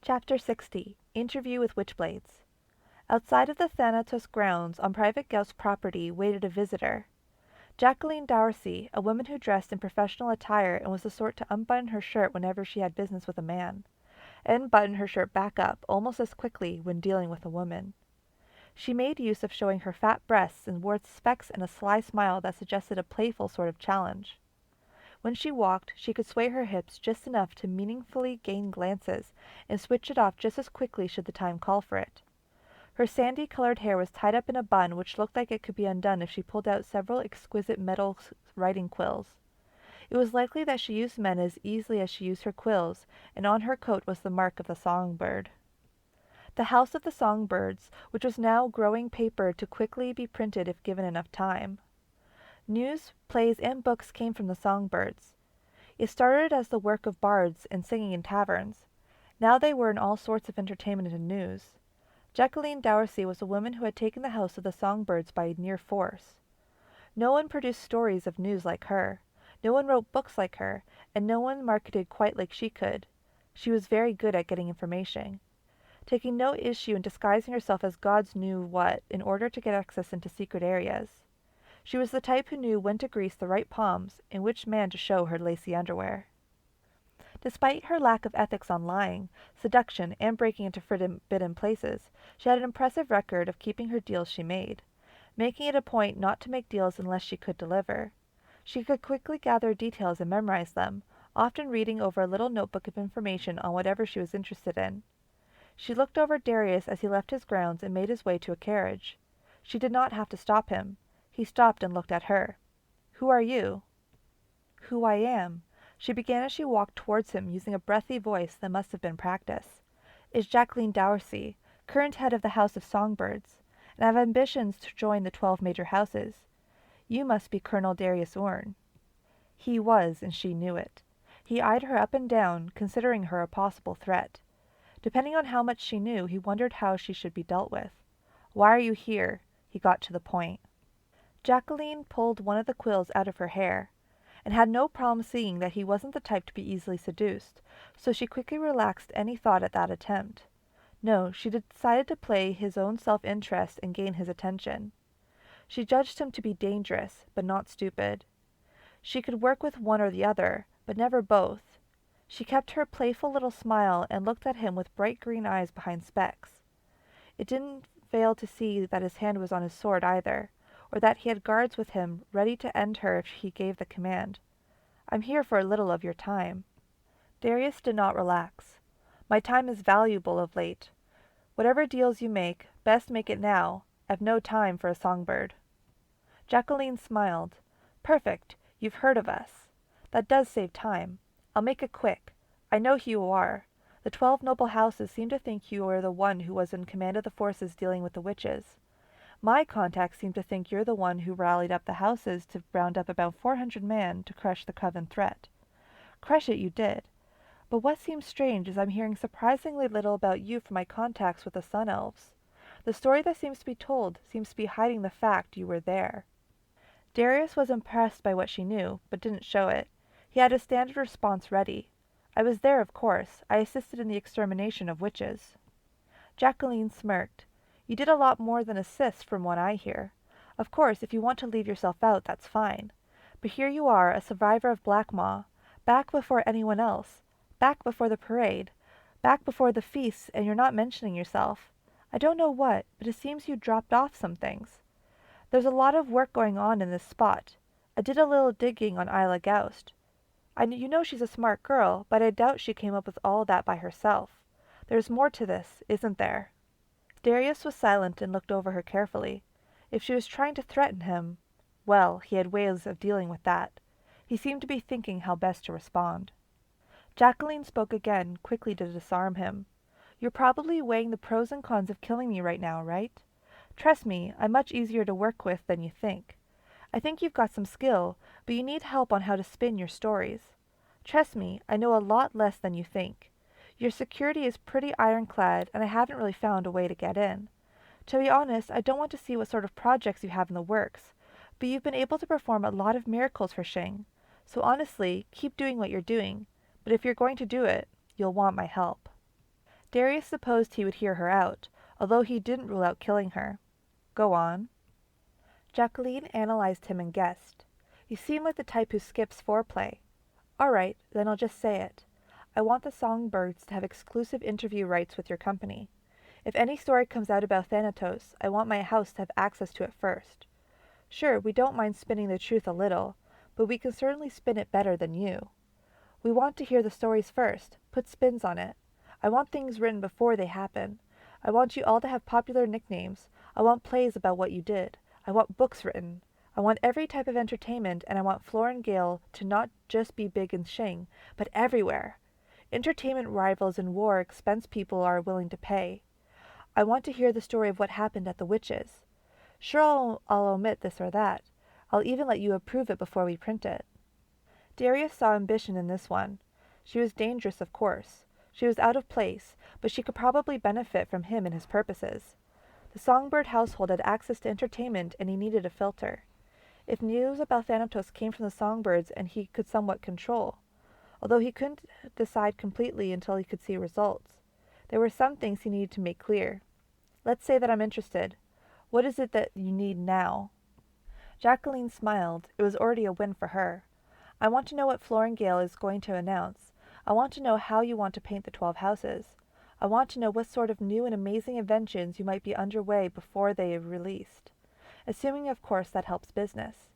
Chapter 60 Interview with Witchblades. Outside of the Thanatos grounds on Private Gauss property waited a visitor. Jacqueline Darcy, a woman who dressed in professional attire and was the sort to unbutton her shirt whenever she had business with a man, and button her shirt back up almost as quickly when dealing with a woman. She made use of showing her fat breasts and wore specs and a sly smile that suggested a playful sort of challenge. When she walked, she could sway her hips just enough to meaningfully gain glances and switch it off just as quickly should the time call for it. Her sandy-colored hair was tied up in a bun which looked like it could be undone if she pulled out several exquisite metal writing quills. It was likely that she used men as easily as she used her quills, and on her coat was the mark of the songbird. The House of the Songbirds, which was now growing paper to quickly be printed if given enough time. News, plays, and books came from the Songbirds. It started as the work of bards and singing in taverns. Now they were in all sorts of entertainment and news. Jacqueline Darcy was a woman who had taken the House of the Songbirds by near force. No one produced stories of news like her. No one wrote books like her, and no one marketed quite like she could. She was very good at getting information, taking no issue in disguising herself as gods knew what in order to get access into secret areas. She was the type who knew when to grease the right palms and which man to show her lacy underwear. Despite her lack of ethics on lying, seduction, and breaking into forbidden places, she had an impressive record of keeping her deals she made, making it a point not to make deals unless she could deliver. She could quickly gather details and memorize them, often reading over a little notebook of information on whatever she was interested in. She looked over Darius as he left his grounds and made his way to a carriage. She did not have to stop him. He stopped and looked at her. "Who are you?" "Who I am," she began as she walked towards him, using a breathy voice that must have been practice, "is Jacqueline Darcy, current head of the House of Songbirds, and I have ambitions to join the 12 major houses. You must be Colonel Darius Orne." He was, and she knew it. He eyed her up and down, considering her a possible threat. Depending on how much she knew, he wondered how she should be dealt with. "Why are you here?" He got to the point. Jacqueline pulled one of the quills out of her hair, and had no problem seeing that he wasn't the type to be easily seduced, so she quickly relaxed any thought at that attempt. No, she decided to play his own self-interest and gain his attention. She judged him to be dangerous, but not stupid. She could work with one or the other, but never both. She kept her playful little smile and looked at him with bright green eyes behind specs. It didn't fail to see that his hand was on his sword either, or that he had guards with him ready to end her if he gave the command. "I'm here for a little of your time." Darius did not relax. "My time is valuable of late. Whatever deals you make, best make it now. I've no time for a songbird." Jacqueline smiled. "Perfect. You've heard of us. That does save time. I'll make it quick. I know who you are. The 12 noble houses seem to think you are the one who was in command of the forces dealing with the witches. My contacts seem to think you're the one who rallied up the houses to round up about 400 men to crush the Coven threat. Crush it you did. But what seems strange is I'm hearing surprisingly little about you from my contacts with the Sun Elves. The story that seems to be told seems to be hiding the fact you were there." Darius was impressed by what she knew, but didn't show it. He had his standard response ready. "I was there, of course. I assisted in the extermination of witches." Jacqueline smirked. "You did a lot more than assist, from what I hear. Of course, if you want to leave yourself out, that's fine. But here you are, a survivor of Blackmaw, back before anyone else, back before the parade, back before the feasts, and you're not mentioning yourself. I don't know what, but it seems you dropped off some things. There's a lot of work going on in this spot. I did a little digging on Isla Gaust. You know she's a smart girl, but I doubt she came up with all that by herself. There's more to this, isn't there?" Darius was silent and looked over her carefully. If she was trying to threaten him, well, he had ways of dealing with that. He seemed to be thinking how best to respond. Jacqueline spoke again, quickly to disarm him. "You're probably weighing the pros and cons of killing me right now, right? Trust me, I'm much easier to work with than you think. I think you've got some skill, but you need help on how to spin your stories. Trust me, I know a lot less than you think. Your security is pretty ironclad, and I haven't really found a way to get in. To be honest, I don't want to see what sort of projects you have in the works, but you've been able to perform a lot of miracles for Shing. So honestly, keep doing what you're doing, but if you're going to do it, you'll want my help." Darius supposed he would hear her out, although he didn't rule out killing her. Go on. Jacqueline analyzed him and guessed. You seem like the type who skips foreplay. All right, then I'll just say it. I want the Songbirds to have exclusive interview rights with your company. If any story comes out about Thanatos, I want my house to have access to it first. Sure, we don't mind spinning the truth a little, but we can certainly spin it better than you. We want to hear the stories first, put spins on it. I want things written before they happen. I want you all to have popular nicknames. I want plays about what you did. I want books written. I want every type of entertainment, and I want Flor and Gale to not just be big in Shing, but everywhere. Entertainment rivals and war expense people are willing to pay. I want to hear the story of what happened at the witches. Sure, I'll omit this or that. I'll even let you approve it before we print it. Darius saw ambition in this one. She was dangerous, of course. She was out of place, but she could probably benefit from him and his purposes. The Songbird household had access to entertainment, and he needed a filter. If news about Thanatos came from the Songbirds, and he could somewhat control, although he couldn't decide completely until he could see results. There were some things he needed to make clear. Let's say that I'm interested. What is it that you need now? Jacqueline smiled. It was already a win for her. I want to know what Flor and Gale is going to announce. I want to know how you want to paint the 12 houses. I want to know what sort of new and amazing inventions you might be underway before they are released. Assuming, of course, that helps business.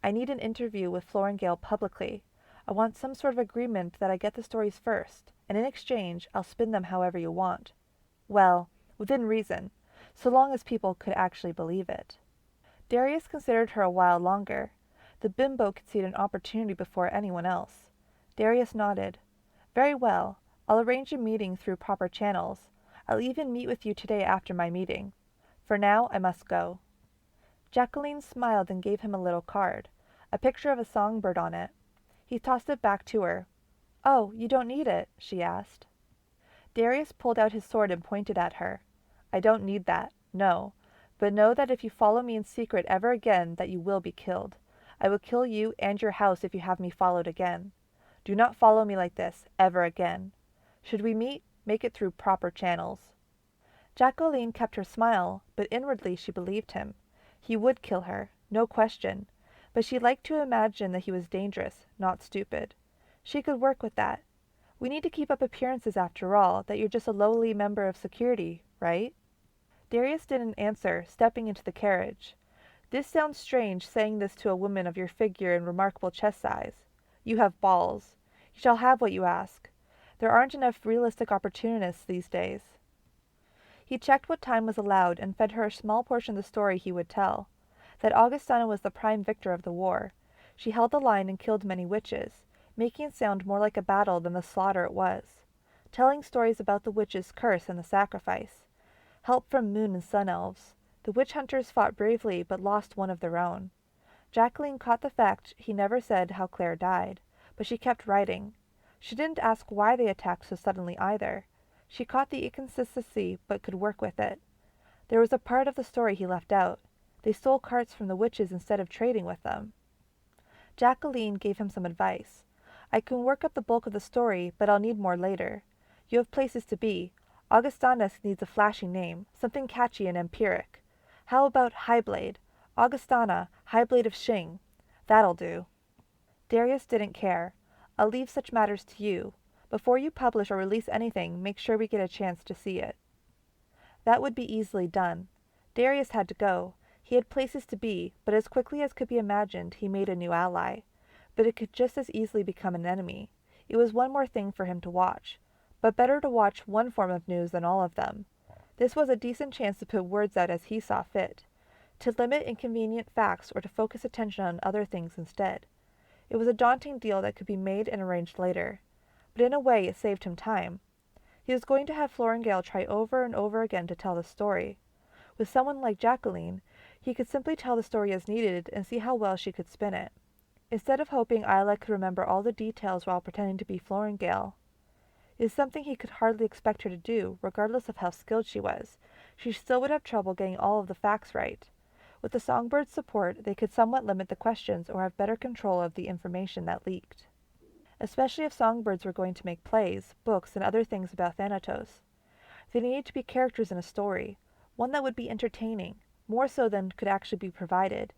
I need an interview with Flor and Gale publicly. I want some sort of agreement that I get the stories first, and in exchange, I'll spin them however you want. Well, within reason, so long as people could actually believe it. Darius considered her a while longer. The bimbo could see an opportunity before anyone else. Darius nodded. Very well. I'll arrange a meeting through proper channels. I'll even meet with you today after my meeting. For now, I must go. Jacqueline smiled and gave him a little card, a picture of a songbird on it. He tossed it back to her. Oh, you don't need it, she asked. Darius pulled out his sword and pointed at her. I don't need that, no. But know that if you follow me in secret ever again, that you will be killed. I will kill you and your house if you have me followed again. Do not follow me like this, ever again. Should we meet, make it through proper channels. Jacqueline kept her smile, but inwardly she believed him. He would kill her, no question, but she liked to imagine that he was dangerous, not stupid. She could work with that. We need to keep up appearances after all, that you're just a lowly member of security, right? Darius didn't answer, stepping into the carriage. This sounds strange, saying this to a woman of your figure and remarkable chest size. You have balls. You shall have what you ask. There aren't enough realistic opportunists these days. He checked what time was allowed and fed her a small portion of the story he would tell. That Augustana was the prime victor of the war. She held the line and killed many witches, making it sound more like a battle than the slaughter it was. Telling stories about the witches' curse and the sacrifice. Help from moon and sun elves. The witch hunters fought bravely but lost one of their own. Jacqueline caught the fact he never said how Claire died, but she kept writing. She didn't ask why they attacked so suddenly either. She caught the inconsistency but could work with it. There was a part of the story he left out. They stole carts from the witches instead of trading with them. Jacqueline gave him some advice. I can work up the bulk of the story, but I'll need more later. You have places to be. Augustana needs a flashy name, something catchy and empiric. How about Highblade? Augustana, Highblade of Shing. That'll do. Darius didn't care. I'll leave such matters to you. Before you publish or release anything, make sure we get a chance to see it. That would be easily done. Darius had to go. He had places to be, but as quickly as could be imagined, he made a new ally. But it could just as easily become an enemy. It was one more thing for him to watch. But better to watch one form of news than all of them. This was a decent chance to put words out as he saw fit, to limit inconvenient facts or to focus attention on other things instead. It was a daunting deal that could be made and arranged later, but in a way it saved him time. He was going to have Flor and Gale try over and over again to tell the story. With someone like Jacqueline, he could simply tell the story as needed and see how well she could spin it, instead of hoping Isla could remember all the details while pretending to be Flor and Gale. It is something he could hardly expect her to do, regardless of how skilled she was. She still would have trouble getting all of the facts right. With the Songbirds' support, they could somewhat limit the questions or have better control of the information that leaked. Especially if Songbirds were going to make plays, books, and other things about Thanatos. They needed to be characters in a story, one that would be entertaining, more so than could actually be provided.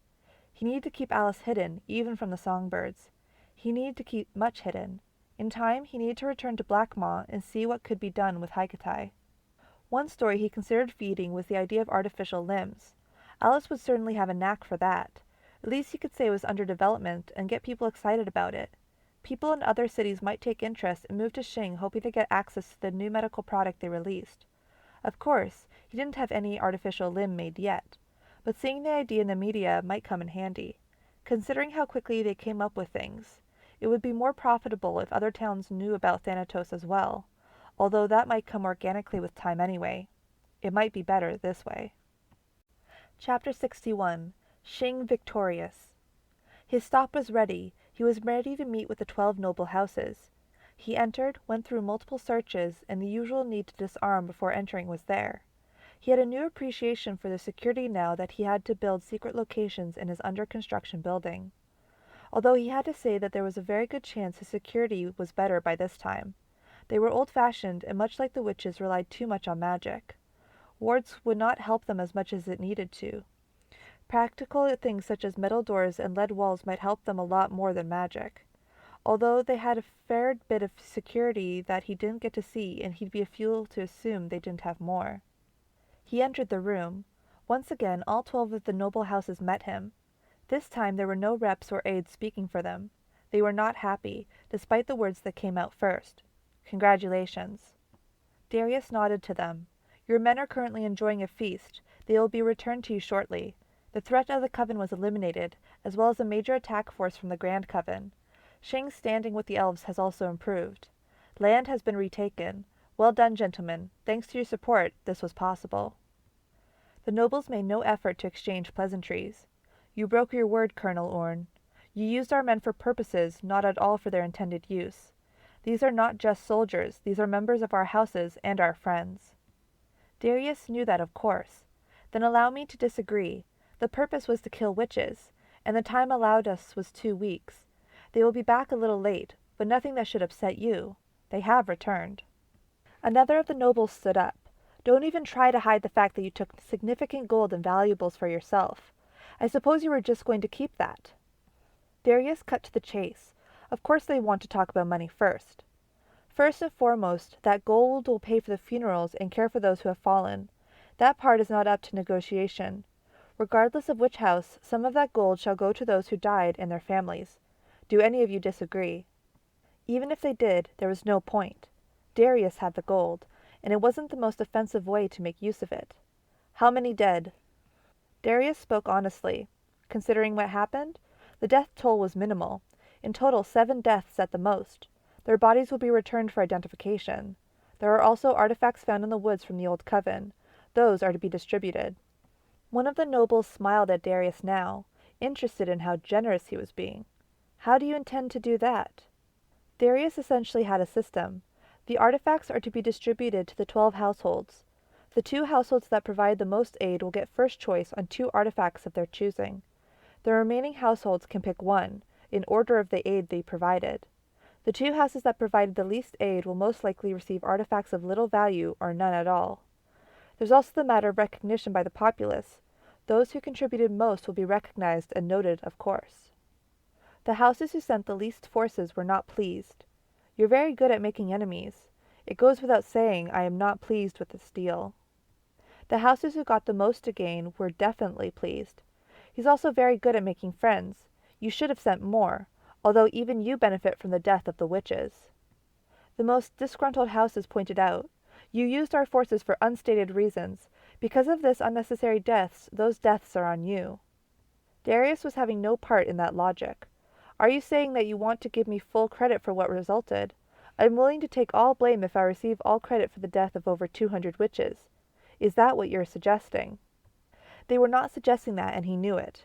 He needed to keep Alice hidden, even from the songbirds. He needed to keep much hidden. In time, he needed to return to Blackmaw and see what could be done with Haikatai. One story he considered feeding was the idea of artificial limbs. Alice would certainly have a knack for that. At least he could say it was under development and get people excited about it. People in other cities might take interest and move to Xing hoping to get access to the new medical product they released. Of course, he didn't have any artificial limb made yet, but seeing the idea in the media might come in handy. Considering how quickly they came up with things, it would be more profitable if other towns knew about Thanatos as well, although that might come organically with time anyway. It might be better this way. Chapter 61. Xing Victorious. His stop was ready. He was ready to meet with the 12 noble houses. He entered, went through multiple searches, and the usual need to disarm before entering was there. He had a new appreciation for the security now that he had to build secret locations in his under-construction building. Although he had to say that there was a very good chance his security was better by this time. They were old-fashioned, and much like the witches, relied too much on magic. Wards would not help them as much as it needed to. Practical things such as metal doors and lead walls might help them a lot more than magic. Although they had a fair bit of security that he didn't get to see, and he'd be a fool to assume they didn't have more. He entered the room. Once again, all 12 of the noble houses met him. This time there were no reps or aides speaking for them. They were not happy, despite the words that came out first. Congratulations. Darius nodded to them. Your men are currently enjoying a feast. They will be returned to you shortly. The threat of the Coven was eliminated, as well as a major attack force from the Grand Coven. Xing's standing with the elves has also improved. Land has been retaken. Well done, gentlemen. Thanks to your support, this was possible. The nobles made no effort to exchange pleasantries. You broke your word, Colonel Orn. You used our men for purposes not at all for their intended use. These are not just soldiers, these are members of our houses and our friends. Darius knew that, of course. Then allow me to disagree. The purpose was to kill witches, and the time allowed us was 2 weeks. They will be back a little late, but nothing that should upset you. They have returned. Another of the nobles stood up. Don't even try to hide the fact that you took significant gold and valuables for yourself. I suppose you were just going to keep that. Darius cut to the chase. Of course they want to talk about money first. First and foremost, that gold will pay for the funerals and care for those who have fallen. That part is not up to negotiation. Regardless of which house, some of that gold shall go to those who died and their families. Do any of you disagree? Even if they did, there was no point. Darius had the gold, and it wasn't the most offensive way to make use of it. How many dead? Darius spoke honestly. Considering what happened, the death toll was minimal. In total, 7 deaths at the most. Their bodies will be returned for identification. There are also artifacts found in the woods from the old coven. Those are to be distributed. One of the nobles smiled at Darius now, interested in how generous he was being. How do you intend to do that? Darius essentially had a system. The artifacts are to be distributed to the 12 households. The 2 households that provide the most aid will get first choice on 2 artifacts of their choosing. The remaining households can pick 1, in order of the aid they provided. The 2 houses that provided the least aid will most likely receive artifacts of little value or none at all. There's also the matter of recognition by the populace. Those who contributed most will be recognized and noted, of course. The houses who sent the least forces were not pleased. You're very good at making enemies. It goes without saying I am not pleased with this deal. The houses who got the most to gain were definitely pleased. He's also very good at making friends. You should have sent more, although even you benefit from the death of the witches. The most disgruntled houses pointed out, you used our forces for unstated reasons. Because of this unnecessary deaths, those deaths are on you. Darius was having no part in that logic. Are you saying that you want to give me full credit for what resulted? I'm willing to take all blame if I receive all credit for the death of over 200 witches. Is that what you're suggesting? They were not suggesting that, and he knew it.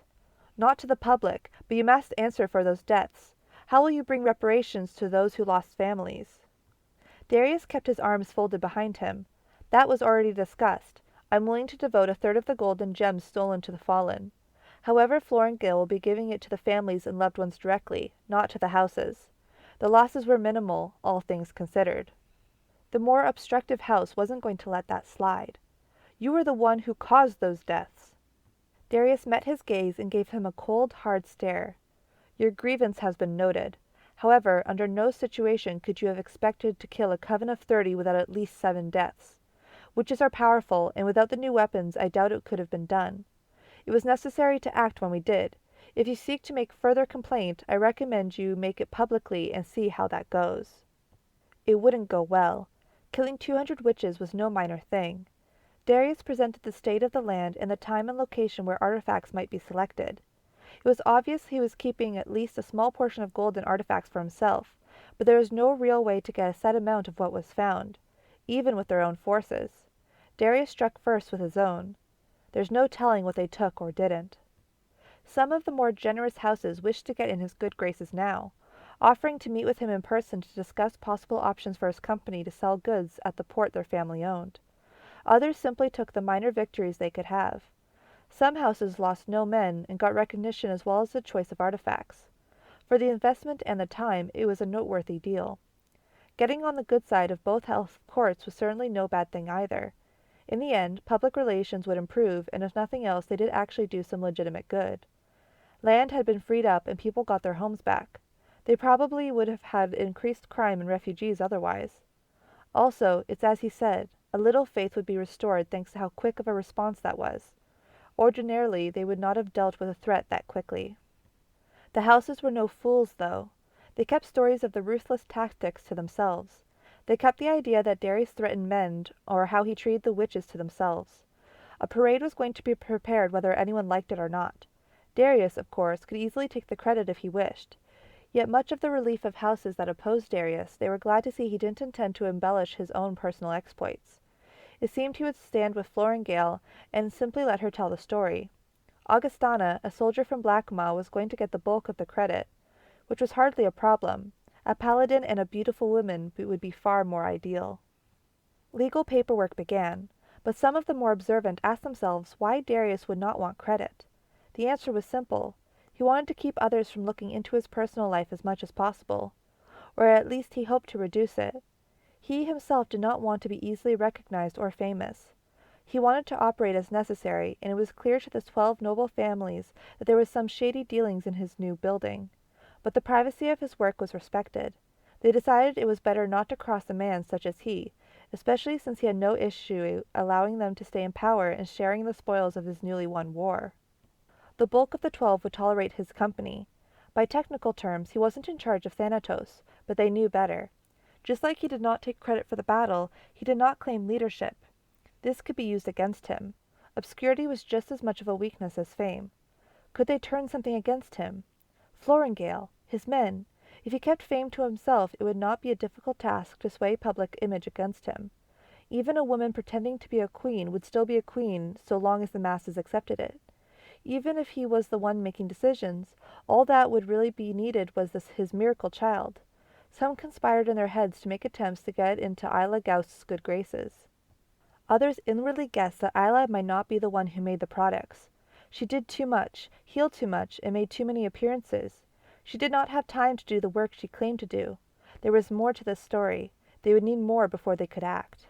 Not to the public, but you must answer for those deaths. How will you bring reparations to those who lost families? Darius kept his arms folded behind him. That was already discussed. I'm willing to devote 1/3 of the gold and gems stolen to the fallen. However, Flor and Gil will be giving it to the families and loved ones directly, not to the houses. The losses were minimal, all things considered. The more obstructive house wasn't going to let that slide. You were the one who caused those deaths. Darius met his gaze and gave him a cold, hard stare. Your grievance has been noted. However, under no situation could you have expected to kill a coven of 30 without at least 7 deaths. Witches are powerful, and without the new weapons I doubt it could have been done. It was necessary to act when we did. If you seek to make further complaint, I recommend you make it publicly and see how that goes. It wouldn't go well. Killing 200 witches was no minor thing. Darius presented the state of the land and the time and location where artifacts might be selected. It was obvious he was keeping at least a small portion of gold and artifacts for himself, but there was no real way to get a set amount of what was found, even with their own forces. Darius struck first with his own. There's no telling what they took or didn't. Some of the more generous houses wished to get in his good graces now, offering to meet with him in person to discuss possible options for his company to sell goods at the port their family owned. Others simply took the minor victories they could have. Some houses lost no men and got recognition as well as the choice of artifacts. For the investment and the time, it was a noteworthy deal. Getting on the good side of both health courts was certainly no bad thing either. In the end, public relations would improve, and if nothing else, they did actually do some legitimate good. Land had been freed up and people got their homes back. They probably would have had increased crime and refugees otherwise. Also, it's as he said, a little faith would be restored thanks to how quick of a response that was. Ordinarily, they would not have dealt with a threat that quickly. The houses were no fools, though. They kept stories of the ruthless tactics to themselves. They kept the idea that Darius threatened men, or how he treated the witches, to themselves. A parade was going to be prepared whether anyone liked it or not. Darius, of course, could easily take the credit if he wished. Yet much of the relief of houses that opposed Darius, they were glad to see he didn't intend to embellish his own personal exploits. It seemed he would stand with Florengale and simply let her tell the story. Augustana, a soldier from Blackmaw, was going to get the bulk of the credit, which was hardly a problem. A paladin and a beautiful woman would be far more ideal. Legal paperwork began, but some of the more observant asked themselves why Darius would not want credit. The answer was simple. He wanted to keep others from looking into his personal life as much as possible, or at least he hoped to reduce it. He himself did not want to be easily recognized or famous. He wanted to operate as necessary, and it was clear to the 12 noble families that there was some shady dealings in his new building. But the privacy of his work was respected. They decided it was better not to cross a man such as he, especially since he had no issue allowing them to stay in power and sharing the spoils of his newly won war. The bulk of the 12 would tolerate his company. By technical terms, he wasn't in charge of Thanatos, but they knew better. Just like he did not take credit for the battle, he did not claim leadership. This could be used against him. Obscurity was just as much of a weakness as fame. Could they turn something against him? Florengale, his men. If he kept fame to himself, it would not be a difficult task to sway public image against him. Even a woman pretending to be a queen would still be a queen so long as the masses accepted it. Even if he was the one making decisions, all that would really be needed was his miracle child. Some conspired in their heads to make attempts to get into Isla Gaust's good graces. Others inwardly guessed that Isla might not be the one who made the products. She did too much, healed too much, and made too many appearances. She did not have time to do the work she claimed to do. There was more to this story. They would need more before they could act.